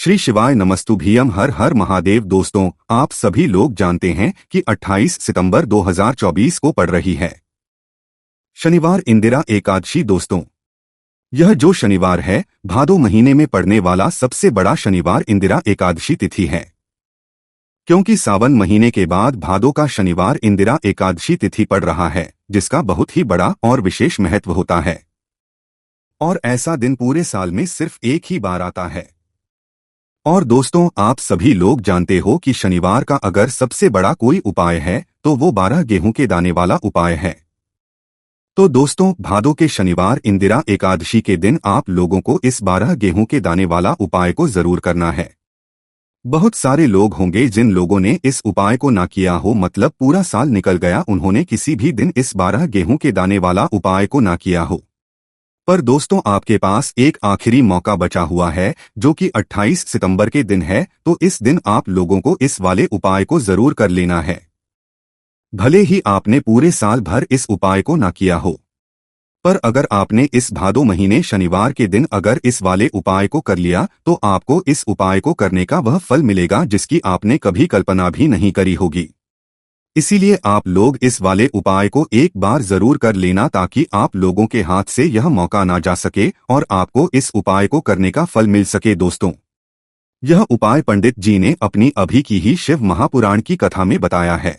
श्री शिवाय नमस्तुभ्यम। हर हर महादेव। दोस्तों, आप सभी लोग जानते हैं कि 28 सितंबर 2024 को पड़ रही है शनिवार इंदिरा एकादशी। दोस्तों, यह जो शनिवार है भादो महीने में पड़ने वाला सबसे बड़ा शनिवार इंदिरा एकादशी तिथि है, क्योंकि सावन महीने के बाद भादो का शनिवार इंदिरा एकादशी तिथि पड़ रहा है, जिसका बहुत ही बड़ा और विशेष महत्व होता है। और ऐसा दिन पूरे साल में सिर्फ एक ही बार आता है। और दोस्तों, आप सभी लोग जानते हो कि शनिवार का अगर सबसे बड़ा कोई उपाय है तो वो 12 गेहूं के दाने वाला उपाय है। तो दोस्तों, भादो के शनिवार इंदिरा एकादशी के दिन आप लोगों को इस 12 गेहूं के दाने वाला उपाय को जरूर करना है। बहुत सारे लोग होंगे जिन लोगों ने इस उपाय को ना किया हो, मतलब पूरा साल निकल गया, उन्होंने किसी भी दिन इस 12 गेहूं के दाने वाला उपाय को ना किया हो। पर दोस्तों, आपके पास एक आखिरी मौका बचा हुआ है, जो कि 28 सितंबर के दिन है। तो इस दिन आप लोगों को इस वाले उपाय को जरूर कर लेना है, भले ही आपने पूरे साल भर इस उपाय को ना किया हो। पर अगर आपने इस भादो महीने शनिवार के दिन अगर इस वाले उपाय को कर लिया तो आपको इस उपाय को करने का वह फल मिलेगा जिसकी आपने कभी कल्पना भी नहीं करी होगी। इसीलिए आप लोग इस वाले उपाय को एक बार जरूर कर लेना, ताकि आप लोगों के हाथ से यह मौका ना जा सके और आपको इस उपाय को करने का फल मिल सके। दोस्तों, यह उपाय पंडित जी ने अपनी अभी की ही शिव महापुराण की कथा में बताया है,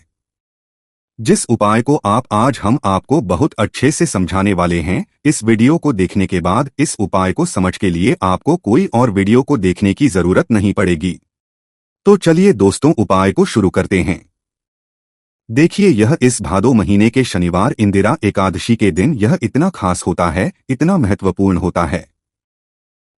जिस उपाय को आज हम आपको बहुत अच्छे से समझाने वाले हैं। इस वीडियो को देखने के बाद इस उपाय को समझ के लिए आपको कोई और वीडियो को देखने की जरूरत नहीं पड़ेगी। तो चलिए दोस्तों, उपाय को शुरू करते हैं। देखिए, यह इस भादो महीने के शनिवार इंदिरा एकादशी के दिन यह इतना खास होता है, इतना महत्वपूर्ण होता है।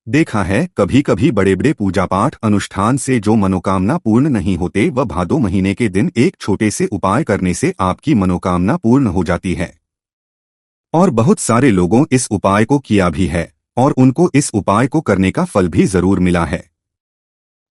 देखा है, कभी कभी बड़े बड़े पूजा पाठ अनुष्ठान से जो मनोकामना पूर्ण नहीं होते, वह भादो महीने के दिन एक छोटे से उपाय करने से आपकी मनोकामना पूर्ण हो जाती है। और बहुत सारे लोगों इस उपाय को किया भी है और उनको इस उपाय को करने का फल भी जरूर मिला है।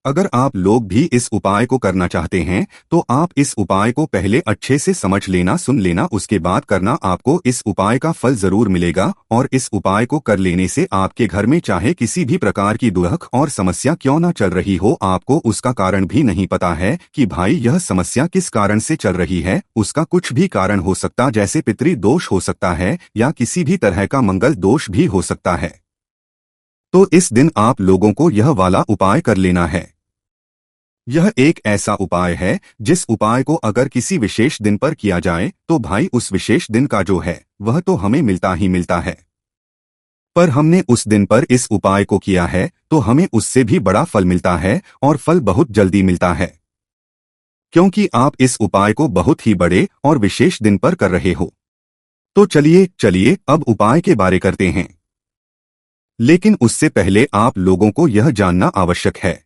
अगर आप लोग भी इस उपाय को करना चाहते हैं तो आप इस उपाय को पहले अच्छे से समझ लेना, सुन लेना, उसके बाद करना। आपको इस उपाय का फल जरूर मिलेगा। और इस उपाय को कर लेने से आपके घर में चाहे किसी भी प्रकार की दुख और समस्या क्यों ना चल रही हो, आपको उसका कारण भी नहीं पता है कि भाई यह समस्या किस कारण से चल रही है। उसका कुछ भी कारण हो सकता, जैसे पितृ दोष हो सकता है या किसी भी तरह का मंगल दोष भी हो सकता है। तो इस दिन आप लोगों को यह वाला उपाय कर लेना है। यह एक ऐसा उपाय है जिस उपाय को अगर किसी विशेष दिन पर किया जाए तो भाई उस विशेष दिन का जो है वह तो हमें मिलता ही मिलता है। पर हमने उस दिन पर इस उपाय को किया है तो हमें उससे भी बड़ा फल मिलता है, और फल बहुत जल्दी मिलता है, क्योंकि आप इस उपाय को बहुत ही बड़े और विशेष दिन पर कर रहे हो। तो चलिए अब उपाय के बारे करते हैं। लेकिन उससे पहले आप लोगों को यह जानना आवश्यक है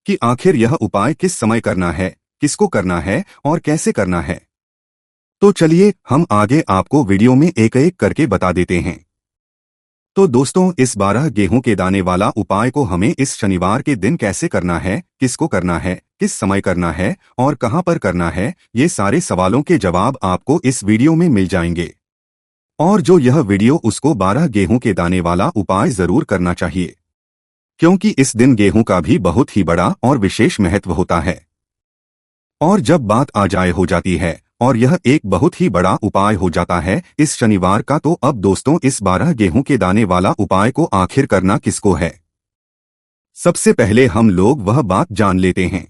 कि आखिर यह उपाय किस समय करना है, किसको करना है और कैसे करना है। तो चलिए हम आगे आपको वीडियो में एक एक करके बता देते हैं। तो दोस्तों, इस 12 गेहूं के दाने वाला उपाय को हमें इस शनिवार के दिन कैसे करना है, किसको करना है, किस समय करना है और कहां पर करना है, ये सारे सवालों के जवाब आपको इस वीडियो में मिल जाएंगे। और जो यह वीडियो उसको 12 गेहूं के दाने वाला उपाय जरूर करना चाहिए, क्योंकि इस दिन गेहूं का भी बहुत ही बड़ा और विशेष महत्व होता है। और जब बात आ जाए हो जाती है और यह एक बहुत ही बड़ा उपाय हो जाता है इस शनिवार का, तो अब दोस्तों, इस 12 गेहूं के दाने वाला उपाय को आखिर करना किसको है, सबसे पहले हम लोग वह बात जान लेते हैं।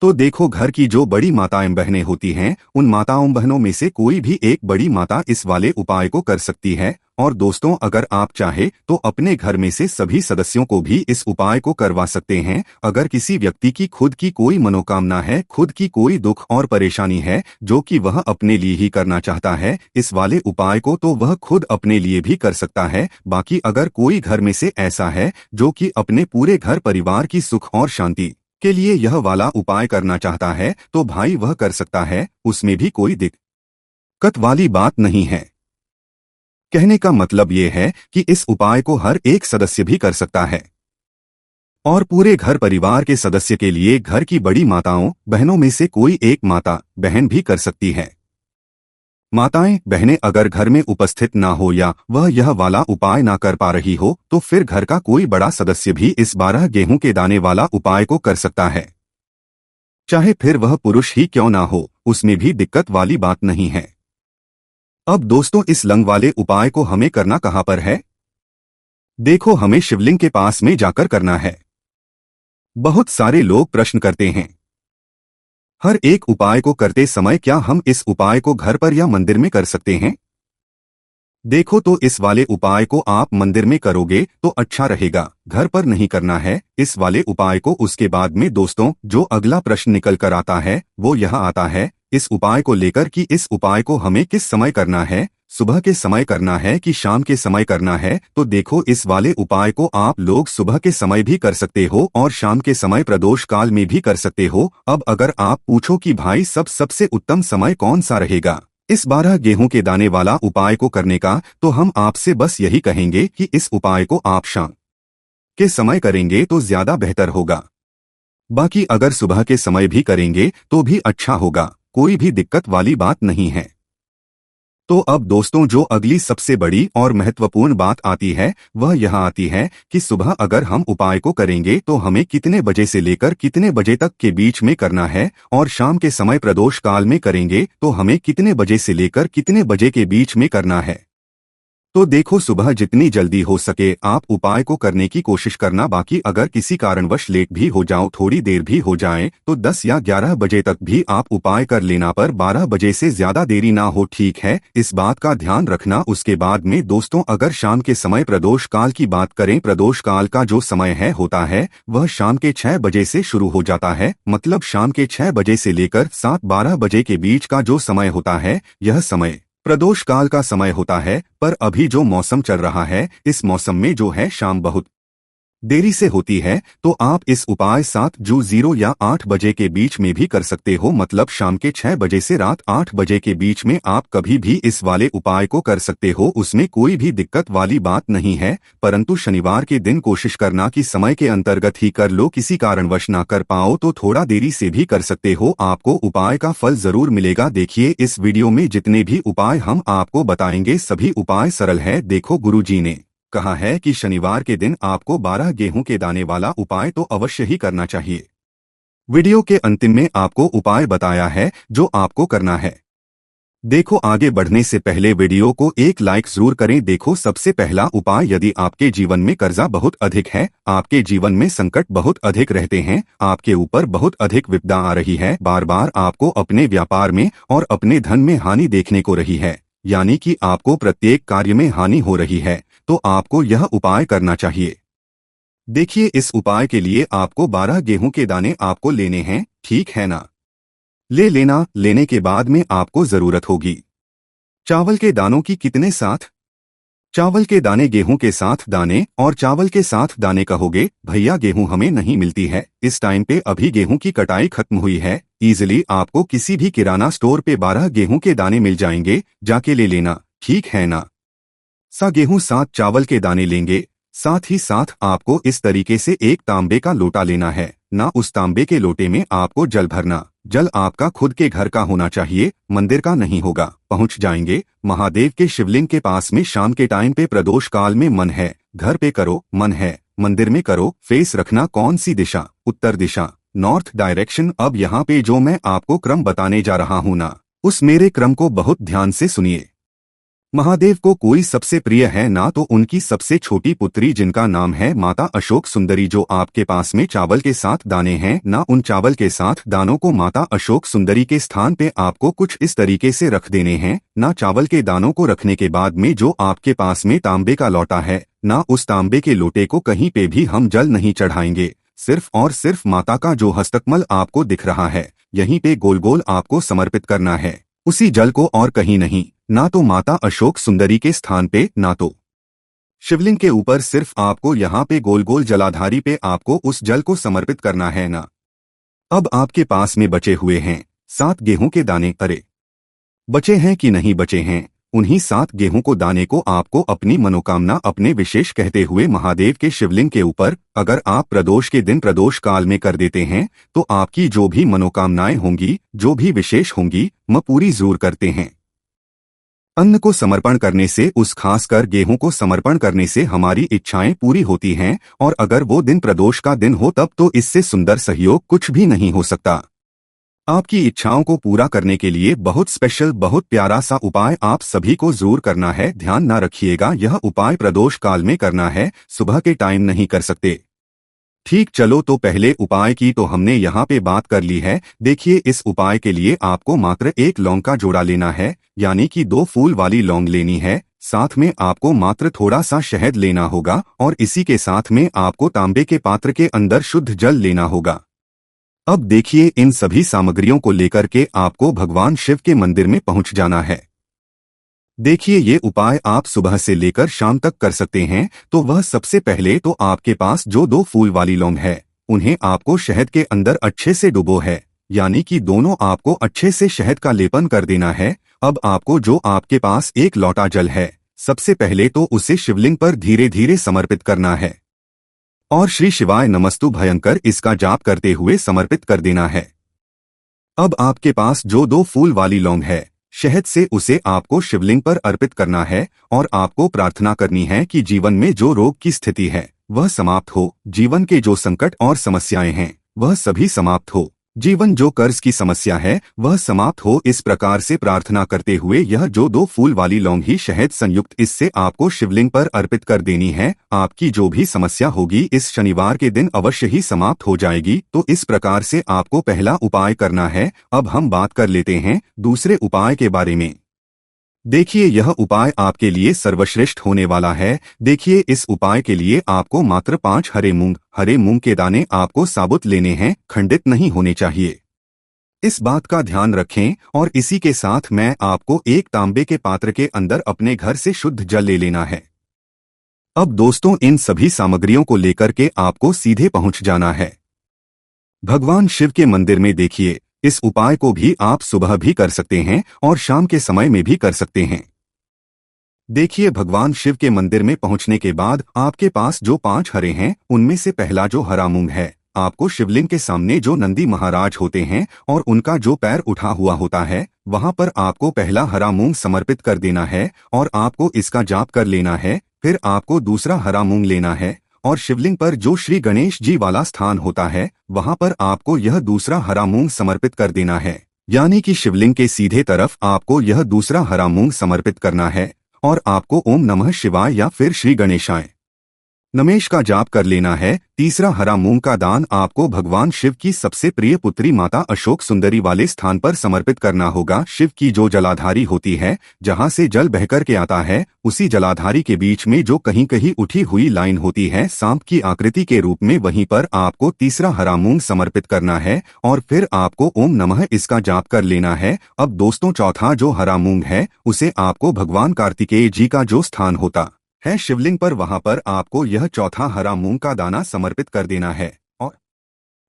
तो देखो, घर की जो बड़ी माताएं बहनें होती हैं, उन माताओं बहनों में से कोई भी एक बड़ी माता इस वाले उपाय को कर सकती है। और दोस्तों, अगर आप चाहे तो अपने घर में से सभी सदस्यों को भी इस उपाय को करवा सकते हैं। अगर किसी व्यक्ति की खुद की कोई मनोकामना है, खुद की कोई दुख और परेशानी है जो कि वह अपने लिए ही करना चाहता है इस वाले उपाय को, तो वह खुद अपने लिए भी कर सकता है। बाकी अगर कोई घर में से ऐसा है जो कि अपने पूरे घर परिवार की सुख और शांति के लिए यह वाला उपाय करना चाहता है, तो भाई वह कर सकता है, उसमें भी कोई दिक्कत वाली बात नहीं है। कहने का मतलब ये है कि इस उपाय को हर एक सदस्य भी कर सकता है, और पूरे घर परिवार के सदस्य के लिए घर की बड़ी माताओं बहनों में से कोई एक माता बहन भी कर सकती है। माताएं बहनें अगर घर में उपस्थित ना हो या वह यह वाला उपाय ना कर पा रही हो तो फिर घर का कोई बड़ा सदस्य भी इस 12 गेहूं के दाने वाला उपाय को कर सकता है। चाहे फिर वह पुरुष ही क्यों ना हो, उसमें भी दिक्कत वाली बात नहीं है। अब दोस्तों, इस लंग वाले उपाय को हमें करना कहां पर है? देखो, हमें शिवलिंग के पास में जाकर करना है। बहुत सारे लोग प्रश्न करते हैं, हर एक उपाय को करते समय क्या हम इस उपाय को घर पर या मंदिर में कर सकते हैं? देखो, तो इस वाले उपाय को आप मंदिर में करोगे तो अच्छा रहेगा, घर पर नहीं करना है इस वाले उपाय को। उसके बाद में दोस्तों, जो अगला प्रश्न निकल कर आता है वो यह आता है इस उपाय को लेकर कि इस उपाय को हमें किस समय करना है, सुबह के समय करना है कि शाम के समय करना है। तो देखो, इस वाले उपाय को आप लोग सुबह के समय भी कर सकते हो और शाम के समय प्रदोष काल में भी कर सकते हो। अब अगर आप पूछो कि भाई सबसे उत्तम समय कौन सा रहेगा इस 12 गेहूं के दाने वाला उपाय को करने का, तो हम आपसे बस यही कहेंगे कि इस उपाय को आप शाम के समय करेंगे तो ज्यादा बेहतर होगा। बाकी अगर सुबह के समय भी करेंगे तो भी अच्छा होगा, कोई भी दिक्कत वाली बात नहीं है। तो अब दोस्तों, जो अगली सबसे बड़ी और महत्वपूर्ण बात आती है वह यह आती है कि सुबह अगर हम उपाय को करेंगे तो हमें कितने बजे से लेकर कितने बजे तक के बीच में करना है, और शाम के समय प्रदोष काल में करेंगे तो हमें कितने बजे से लेकर कितने बजे के बीच में करना है। तो देखो, सुबह जितनी जल्दी हो सके आप उपाय को करने की कोशिश करना। बाकी अगर किसी कारणवश लेट भी हो जाओ, थोड़ी देर भी हो जाए, तो 10 या 11 बजे तक भी आप उपाय कर लेना, पर 12 बजे से ज्यादा देरी ना हो, ठीक है? इस बात का ध्यान रखना। उसके बाद में दोस्तों, अगर शाम के समय प्रदोष काल की बात करें, प्रदोष काल का जो समय होता है वह शाम के 6 बजे से शुरू हो जाता है। मतलब शाम के 6 बजे से लेकर 7-12 बजे के बीच का जो समय होता है यह समय प्रदोष काल का समय होता है। पर अभी जो मौसम चल रहा है इस मौसम में जो है शाम बहुत देरी से होती है, तो आप इस उपाय 7:00 या 8 बजे के बीच में भी कर सकते हो। मतलब शाम के 6 बजे से रात 8 बजे के बीच में आप कभी भी इस वाले उपाय को कर सकते हो, उसमें कोई भी दिक्कत वाली बात नहीं है। परंतु शनिवार के दिन कोशिश करना कि समय के अंतर्गत ही कर लो, किसी कारणवश ना कर पाओ तो थोड़ा देरी से भी कर सकते हो, आपको उपाय का फल जरूर मिलेगा। देखिए, इस वीडियो में जितने भी उपाय हम आपको बताएंगे सभी उपाय सरल है। देखो, गुरुजी ने कहा है कि शनिवार के दिन आपको 12 गेहूं के दाने वाला उपाय तो अवश्य ही करना चाहिए। वीडियो के अंतिम में आपको उपाय बताया है जो आपको करना है। देखो, आगे बढ़ने से पहले वीडियो को एक लाइक जरूर करें। देखो, सबसे पहला उपाय, यदि आपके जीवन में कर्जा बहुत अधिक है, आपके जीवन में संकट बहुत अधिक रहते हैं, आपके ऊपर बहुत अधिक विपदा आ रही है, बार बार आपको अपने व्यापार में और अपने धन में हानि देखने को रही है, यानी कि आपको प्रत्येक कार्य में हानि हो रही है, तो आपको यह उपाय करना चाहिए। देखिए, इस उपाय के लिए आपको 12 गेहूं के दाने आपको लेने हैं, ठीक है ना? ले लेना। लेने के बाद में आपको जरूरत होगी चावल के दानों की। कितने साथ? चावल के दाने गेहूं के साथ दाने और चावल के साथ दाने कहोगे भैया गेहूं हमें नहीं मिलती है इस टाइम पे, अभी गेहूं की कटाई खत्म हुई है। इजीली आपको किसी भी किराना स्टोर पे 12 गेहूं के दाने मिल जाएंगे, जाके ले लेना, ठीक है ना? गेहूं 7 चावल के दाने लेंगे। साथ ही साथ आपको इस तरीके से एक तांबे का लोटा लेना है ना। उस तांबे के लोटे में आपको जल भरना। जल आपका खुद के घर का होना चाहिए, मंदिर का नहीं होगा। पहुंच जाएंगे महादेव के शिवलिंग के पास में शाम के टाइम पे। प्रदोष काल में मन है घर पे करो, मन है मंदिर में करो। फेस रखना कौन सी दिशा? उत्तर दिशा, नॉर्थ डायरेक्शन। अब यहाँ पे जो मैं आपको क्रम बताने जा रहा हूँ ना, उस मेरे क्रम को बहुत ध्यान से सुनिए। महादेव को कोई सबसे प्रिय है ना, तो उनकी सबसे छोटी पुत्री जिनका नाम है माता अशोक सुंदरी, जो आपके पास में चावल के साथ दाने हैं ना, उन चावल के साथ दानों को माता अशोक सुंदरी के स्थान पे आपको कुछ इस तरीके से रख देने हैं ना। चावल के दानों को रखने के बाद में जो आपके पास में तांबे का लोटा है ना, उस तांबे के लोटे को कहीं पे भी हम जल नहीं चढ़ाएंगे। सिर्फ और सिर्फ माता का जो हस्तकमल आपको दिख रहा है यहीं पे गोल गोल आपको समर्पित करना है, उसी जल को, और कहीं नहीं। ना तो माता अशोक सुंदरी के स्थान पे, ना तो शिवलिंग के ऊपर, सिर्फ आपको यहाँ पे गोल गोल जलाधारी पे आपको उस जल को समर्पित करना है ना। अब आपके पास में बचे हुए हैं 7 गेहूं के दाने। अरे, बचे हैं कि नहीं बचे हैं? उन्हीं 7 गेहूं को दाने को आपको अपनी मनोकामना, अपने विशेष कहते हुए महादेव के शिवलिंग के ऊपर, अगर आप प्रदोष के दिन प्रदोष काल में कर देते हैं तो आपकी जो भी मनोकामनाएं होंगी, जो भी विशेष होंगी, पूरी जरूर करते हैं। अन्न को समर्पण करने से, उस खासकर गेहूं को समर्पण करने से हमारी इच्छाएं पूरी होती हैं, और अगर वो दिन प्रदोष का दिन हो तब तो इससे सुंदर सहयोग कुछ भी नहीं हो सकता। आपकी इच्छाओं को पूरा करने के लिए बहुत स्पेशल, बहुत प्यारा सा उपाय आप सभी को जरूर करना है। ध्यान ना रखिएगा, यह उपाय प्रदोष काल में करना है, सुबह के टाइम नहीं कर सकते। ठीक, चलो तो पहले उपाय की तो हमने यहाँ पे बात कर ली है। देखिए, इस उपाय के लिए आपको मात्र एक लौंग का जोड़ा लेना है, यानी कि 2 फूल वाली लौंग लेनी है। साथ में आपको मात्र थोड़ा सा शहद लेना होगा, और इसी के साथ में आपको तांबे के पात्र के अंदर शुद्ध जल लेना होगा। अब देखिए, इन सभी सामग्रियों को लेकर के आपको भगवान शिव के मंदिर में पहुंच जाना है। देखिए, ये उपाय आप सुबह से लेकर शाम तक कर सकते हैं। तो वह सबसे पहले तो आपके पास जो 2 फूल वाली लौंग है, उन्हें आपको शहद के अंदर अच्छे से डुबो है, यानी कि दोनों आपको अच्छे से शहद का लेपन कर देना है। अब आपको जो आपके पास एक लोटा जल है, सबसे पहले तो उसे शिवलिंग पर धीरे धीरे समर्पित करना है, और श्री शिवाय नमस्तु भयंकर इसका जाप करते हुए समर्पित कर देना है। अब आपके पास जो 2 फूल वाली लौंग है, शहद से उसे आपको शिवलिंग पर अर्पित करना है, और आपको प्रार्थना करनी है कि जीवन में जो रोग की स्थिति है वह समाप्त हो, जीवन के जो संकट और समस्याएं हैं वह सभी समाप्त हो, जीवन जो कर्ज की समस्या है वह समाप्त हो। इस प्रकार से प्रार्थना करते हुए यह जो 2 फूल वाली लौंग ही शहद संयुक्त इससे आपको शिवलिंग पर अर्पित कर देनी है। आपकी जो भी समस्या होगी इस शनिवार के दिन अवश्य ही समाप्त हो जाएगी। तो इस प्रकार से आपको पहला उपाय करना है। अब हम बात कर लेते हैं दूसरे उपाय के बारे में। देखिए, यह उपाय आपके लिए सर्वश्रेष्ठ होने वाला है। देखिए, इस उपाय के लिए आपको मात्र 5 हरे मूंग के दाने आपको साबुत लेने हैं, खंडित नहीं होने चाहिए। इस बात का ध्यान रखें। और इसी के साथ मैं आपको एक तांबे के पात्र के अंदर अपने घर से शुद्ध जल ले लेना है। अब दोस्तों, इन सभी सामग्रियों को लेकर के आपको सीधे पहुंच जाना है भगवान शिव के मंदिर में। देखिए, इस उपाय को भी आप सुबह भी कर सकते हैं और शाम के समय में भी कर सकते हैं। देखिए, भगवान शिव के मंदिर में पहुंचने के बाद आपके पास जो 5 हरे हैं, उनमें से पहला जो हरा मूंग है, आपको शिवलिंग के सामने जो नंदी महाराज होते हैं और उनका जो पैर उठा हुआ होता है, वहां पर आपको पहला हरा मूंग समर्पित कर देना है, और आपको इसका जाप कर लेना है। फिर आपको दूसरा हरा मूंग लेना है, और शिवलिंग पर जो श्री गणेश जी वाला स्थान होता है, वहां पर आपको यह दूसरा हरा मूंग समर्पित कर देना है, यानी कि शिवलिंग के सीधे तरफ आपको यह दूसरा हरा मूंग समर्पित करना है, और आपको ओम नमः शिवाय या फिर श्री गणेशाय नमेश का जाप कर लेना है। तीसरा हरा मूंग का दान आपको भगवान शिव की सबसे प्रिय पुत्री माता अशोक सुंदरी वाले स्थान पर समर्पित करना होगा। शिव की जो जलाधारी होती है, जहां से जल बहकर के आता है, उसी जलाधारी के बीच में जो कहीं कहीं उठी हुई लाइन होती है सांप की आकृति के रूप में, वहीं पर आपको तीसरा हरा मूंग समर्पित करना है, और फिर आपको ओम नमः इसका जाप कर लेना है। अब दोस्तों, चौथा जो हरा मूंग है, उसे आपको भगवान कार्तिकेय जी का जो स्थान होता है शिवलिंग पर, वहां पर आपको यह चौथा हरा मूंग का दाना समर्पित कर देना है, और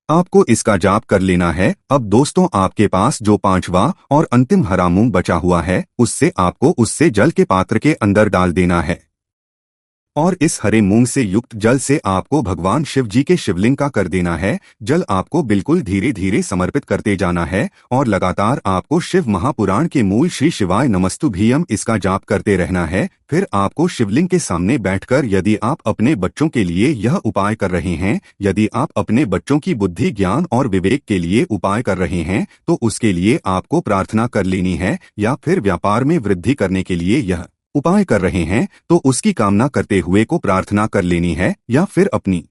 आपको इसका जाप कर लेना है। अब दोस्तों, आपके पास जो 5वां और अंतिम हरा मूंग बचा हुआ है, उससे जल के पात्र के अंदर डाल देना है, और इस हरे मूंग से युक्त जल से आपको भगवान शिव जी के शिवलिंग का कर देना है। जल आपको बिल्कुल धीरे धीरे समर्पित करते जाना है, और लगातार आपको शिव महापुराण के मूल श्री शिवाय नमस्तुभ्यम इसका जाप करते रहना है। फिर आपको शिवलिंग के सामने बैठकर, यदि आप अपने बच्चों के लिए यह उपाय कर रहे हैं, यदि आप अपने बच्चों की बुद्धि, ज्ञान और विवेक के लिए उपाय कर रहे हैं, तो उसके लिए आपको प्रार्थना कर लेनी है। या फिर व्यापार में वृद्धि करने के लिए यह उपाय कर रहे हैं, तो उसकी कामना करते हुए को प्रार्थना कर लेनी है। या फिर अपनी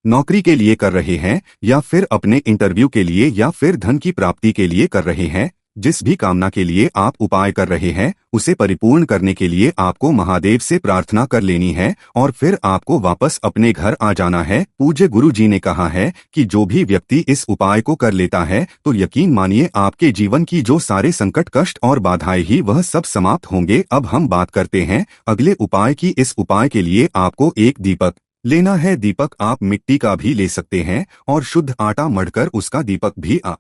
नौकरी के लिए कर रहे हैं, या फिर अपने इंटरव्यू के लिए, या फिर धन की प्राप्ति के लिए कर रहे हैं, जिस भी कामना के लिए आप उपाय कर रहे हैं, उसे परिपूर्ण करने के लिए आपको महादेव से प्रार्थना कर लेनी है, और फिर आपको वापस अपने घर आ जाना है। पूज्य गुरु जी ने कहा है कि जो भी व्यक्ति इस उपाय को कर लेता है, तो यकीन मानिए आपके जीवन की जो सारे संकट, कष्ट और बाधाएं ही वह सब समाप्त होंगे। अब हम बात करते हैं अगले उपाय की। इस उपाय के लिए आपको एक दीपक लेना है। दीपक आप मिट्टी का भी ले सकते हैं, और शुद्ध आटा मढ़कर उसका दीपक भी आप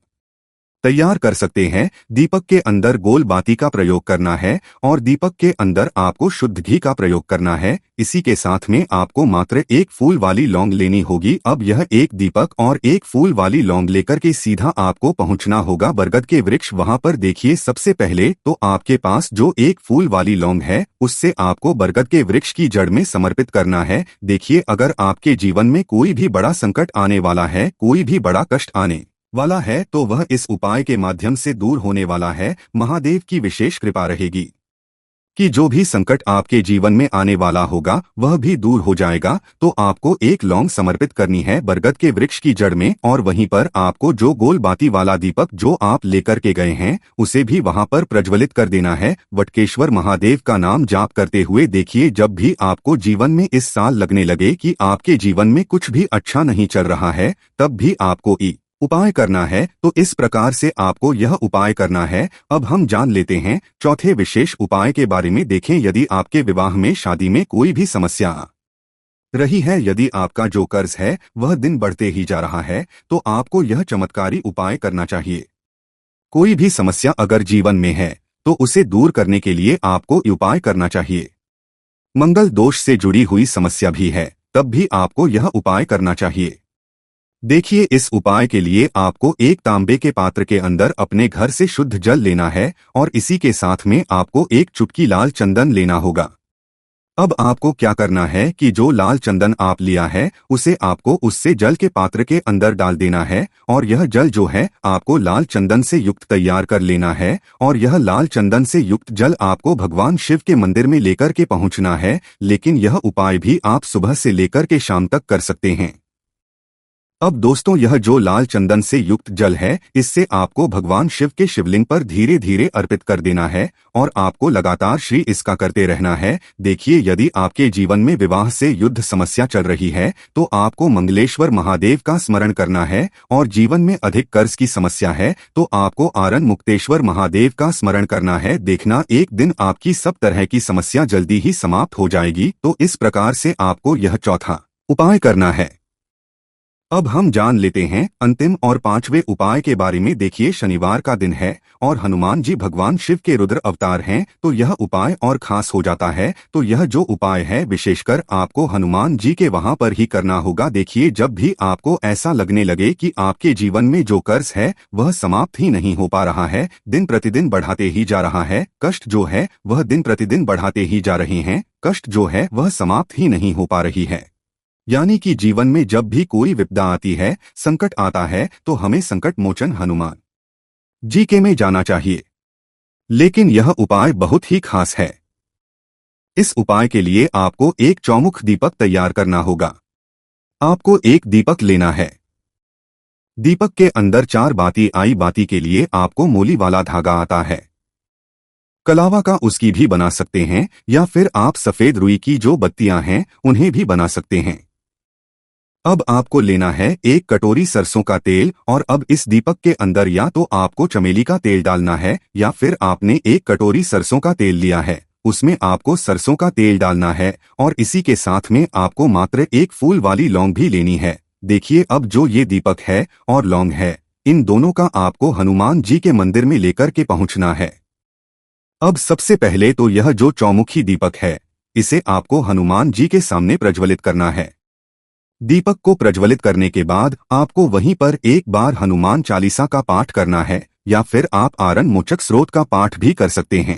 तैयार कर सकते हैं। दीपक के अंदर गोल बाती का प्रयोग करना है और दीपक के अंदर आपको शुद्ध घी का प्रयोग करना है। इसी के साथ में आपको मात्र एक फूल वाली लौंग लेनी होगी। अब यह एक दीपक और एक फूल वाली लौंग लेकर के सीधा आपको पहुंचना होगा बरगद के वृक्ष। वहां पर देखिए, सबसे पहले तो आपके पास जो एक फूल वाली लौंग है उससे आपको बरगद के वृक्ष की जड़ में समर्पित करना है। देखिए, अगर आपके जीवन में कोई भी बड़ा संकट आने वाला है, कोई भी बड़ा कष्ट आने वाला है, तो वह इस उपाय के माध्यम से दूर होने वाला है। महादेव की विशेष कृपा रहेगी कि जो भी संकट आपके जीवन में आने वाला होगा वह भी दूर हो जाएगा। तो आपको एक लौंग समर्पित करनी है बरगद के वृक्ष की जड़ में और वहीं पर आपको जो गोल बाती वाला दीपक जो आप लेकर के गए हैं उसे भी वहां पर प्रज्वलित कर देना है। वटकेश्वर महादेव का नाम जाप करते हुए देखिए, जब भी आपको जीवन में इस साल लगने लगे कि आपके जीवन में कुछ भी अच्छा नहीं चल रहा है, तब भी आपको उपाय करना है। तो इस प्रकार से आपको यह उपाय करना है। अब हम जान लेते हैं चौथे विशेष उपाय के बारे में। देखें, यदि आपके विवाह में, शादी में कोई भी समस्या रही है, यदि आपका जो कर्ज है वह दिन बढ़ते ही जा रहा है, तो आपको यह चमत्कारी उपाय करना चाहिए। कोई भी समस्या अगर जीवन में है तो उसे दूर करने के लिए आपको उपाय करना चाहिए। मंगल दोष से जुड़ी हुई समस्या भी है तब भी आपको यह उपाय करना चाहिए। देखिए, इस उपाय के लिए आपको एक तांबे के पात्र के अंदर अपने घर से शुद्ध जल लेना है और इसी के साथ में आपको एक चुटकी लाल चंदन लेना होगा। अब आपको क्या करना है कि जो लाल चंदन आप लिया है उसे आपको उससे जल के पात्र के अंदर डाल देना है और यह जल जो है आपको लाल चंदन से युक्त तैयार कर लेना है और यह लाल चंदन से युक्त जल आपको भगवान शिव के मंदिर में लेकर के पहुंचना है। लेकिन यह उपाय भी आप सुबह से लेकर के शाम तक कर सकते हैं। अब दोस्तों, यह जो लाल चंदन से युक्त जल है इससे आपको भगवान शिव के शिवलिंग पर धीरे धीरे अर्पित कर देना है और आपको लगातार श्री इसका करते रहना है। देखिए, यदि आपके जीवन में विवाह से युद्ध समस्या चल रही है तो आपको मंगलेश्वर महादेव का स्मरण करना है और जीवन में अधिक कर्ज की समस्या है तो आपको आरण मुक्तेश्वर महादेव का स्मरण करना है। देखना, एक दिन आपकी सब तरह की समस्या जल्दी ही समाप्त हो जाएगी। तो इस प्रकार से आपको यह चौथा उपाय करना है। अब हम जान लेते हैं अंतिम और पांचवें उपाय के बारे में। देखिए, शनिवार का दिन है और हनुमान जी भगवान शिव के रुद्र अवतार हैं, तो यह उपाय और खास हो जाता है। तो यह जो उपाय है विशेषकर आपको हनुमान जी के वहां पर ही करना होगा। देखिए, जब भी आपको ऐसा लगने लगे कि आपके जीवन में जो कर्ज है वह समाप्त ही नहीं हो पा रहा है, दिन प्रतिदिन बढ़ाते ही जा रहा है, कष्ट जो है वह दिन प्रतिदिन बढ़ाते ही जा रहे हैं, कष्ट जो है वह समाप्त ही नहीं हो पा रही है, यानी कि जीवन में जब भी कोई विपदा आती है, संकट आता है, तो हमें संकट मोचन हनुमान जी के में जाना चाहिए। लेकिन यह उपाय बहुत ही खास है। इस उपाय के लिए आपको एक चौमुख दीपक तैयार करना होगा। आपको एक दीपक लेना है। दीपक के अंदर 4 बाती आई। बाती के लिए आपको मोली वाला धागा आता है, कलावा का उसकी भी बना सकते हैं या फिर आप सफेद रुई की जो बत्तियां हैं उन्हें भी बना सकते हैं। अब आपको लेना है एक कटोरी सरसों का तेल और अब इस दीपक के अंदर या तो आपको चमेली का तेल डालना है या फिर आपने एक कटोरी सरसों का तेल लिया है उसमें आपको सरसों का तेल डालना है और इसी के साथ में आपको मात्र एक फूल वाली लौंग भी लेनी है। देखिए, अब जो ये दीपक है और लौंग है, इन दोनों का आपको हनुमान जी के मंदिर में लेकर के पहुंचना है। अब सबसे पहले तो यह जो चौमुखी दीपक है इसे आपको हनुमान जी के सामने प्रज्वलित करना है। दीपक को प्रज्वलित करने के बाद आपको वहीं पर एक बार हनुमान चालीसा का पाठ करना है या फिर आप आरण मोचक स्रोत का पाठ भी कर सकते हैं।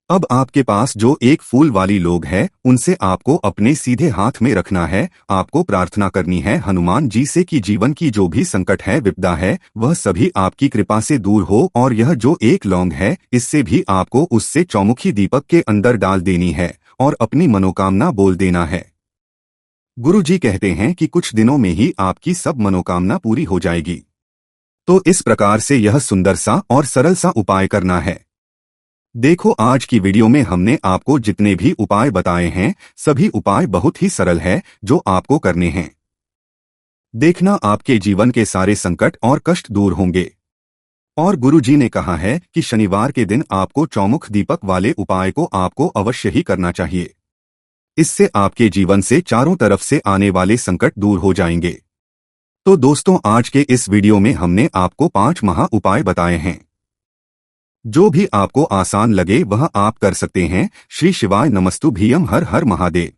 अब आपके पास जो एक फूल वाली लौंग है उनसे आपको अपने सीधे हाथ में रखना है। आपको प्रार्थना करनी है हनुमान जी से कि जीवन की जो भी संकट है, विपदा है, वह सभी आपकी कृपा से दूर हो और यह जो एक लौंग है इससे भी आपको उससे चौमुखी दीपक के अंदर डाल देनी है और अपनी मनोकामना बोल देना है। गुरु जी कहते हैं कि कुछ दिनों में ही आपकी सब मनोकामना पूरी हो जाएगी। तो इस प्रकार से यह सुंदर सा और सरल सा उपाय करना है। देखो, आज की वीडियो में हमने आपको जितने भी उपाय बताए हैं सभी उपाय बहुत ही सरल है जो आपको करने हैं। देखना, आपके जीवन के सारे संकट और कष्ट दूर होंगे। और गुरु जी ने कहा है कि शनिवार के दिन आपको चौमुख दीपक वाले उपाय को आपको अवश्य ही करना चाहिए। इससे आपके जीवन से चारों तरफ से आने वाले संकट दूर हो जाएंगे। तो दोस्तों आज के इस वीडियो में हमने आपको 5 महा उपाय बताए हैं। जो भी आपको आसान लगे वह आप कर सकते हैं। श्री शिवाय नमस्तु भीयम, हर हर महादेव।